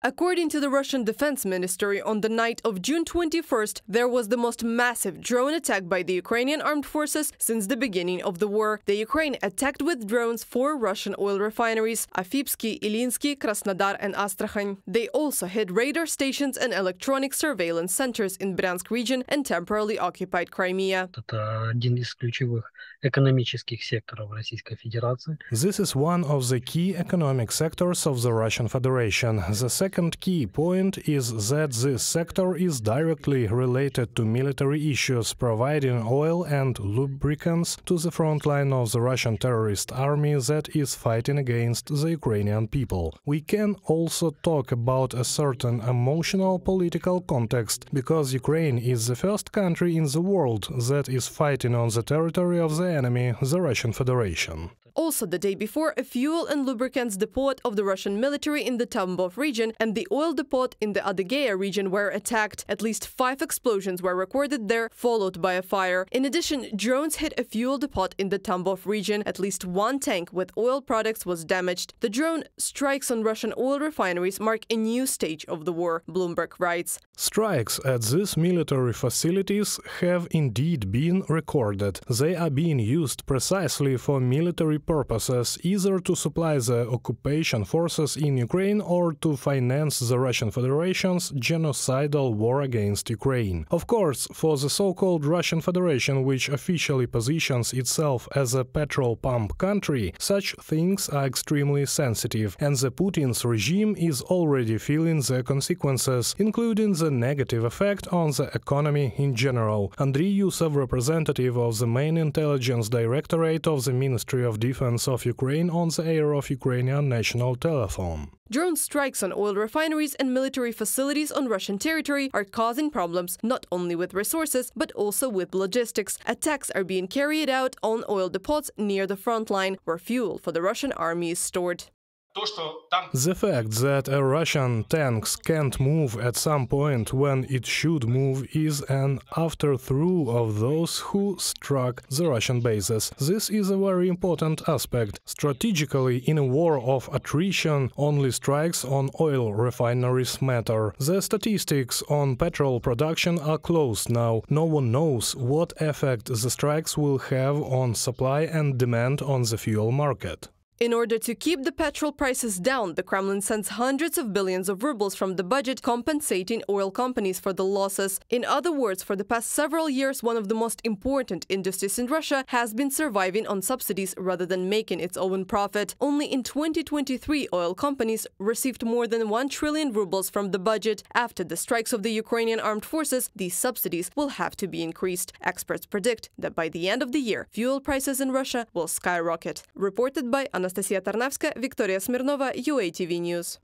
According to the Russian Defense Ministry, on the night of June 21st, there was the most massive drone attack by the Ukrainian armed forces since the beginning of the war. The Ukraine attacked with drones 4 Russian oil refineries – Afipsky, Ilinsky, Krasnodar and Astrakhan. They also hit radar stations and electronic surveillance centers in Bryansk region and temporarily occupied Crimea. This is one of the key economic sectors of the Russian Federation. The second key point is that this sector is directly related to military issues, providing oil and lubricants to the front line of the Russian terrorist army that is fighting against the Ukrainian people. We can also talk about a certain emotional political context, because Ukraine is the first country in the world that is fighting on the territory of the enemy, the Russian Federation. Also, the day before, a fuel and lubricants depot of the Russian military in the Tambov region and the oil depot in the Adygea region were attacked. At least 5 explosions were recorded there, followed by a fire. In addition, drones hit a fuel depot in the Tambov region. At least 1 tank with oil products was damaged. The drone strikes on Russian oil refineries mark a new stage of the war, Bloomberg writes. Strikes at these military facilities have indeed been recorded. They are being used precisely for military purposes, either to supply the occupation forces in Ukraine or to finance the Russian Federation's genocidal war against Ukraine. Of course, for the so-called Russian Federation, which officially positions itself as a petrol pump country, such things are extremely sensitive, and the Putin's regime is already feeling the consequences, including the negative effect on the economy in general. Andriy Yusov, representative of the main intelligence directorate of the Ministry of Defense of Ukraine, on the air of Ukrainian national telephone. Drone strikes on oil refineries and military facilities on Russian territory are causing problems not only with resources but also with logistics. Attacks are being carried out on oil depots near the front line, where fuel for the Russian army is stored. The fact that a Russian tanks can't move at some point when it should move is an afterthought of those who struck the Russian bases. This is a very important aspect. Strategically, in a war of attrition, only strikes on oil refineries matter. The statistics on petrol production are closed now. No one knows what effect the strikes will have on supply and demand on the fuel market. In order to keep the petrol prices down, the Kremlin sends hundreds of billions of rubles from the budget compensating oil companies for the losses. In other words, for the past several years, one of the most important industries in Russia has been surviving on subsidies rather than making its own profit. Only in 2023, oil companies received more than 1 trillion rubles from the budget. After the strikes of the Ukrainian armed forces, these subsidies will have to be increased. Experts predict that by the end of the year, fuel prices in Russia will skyrocket. Reported by Anastasia Tarnavska, Victoria Smirnova, UATV News.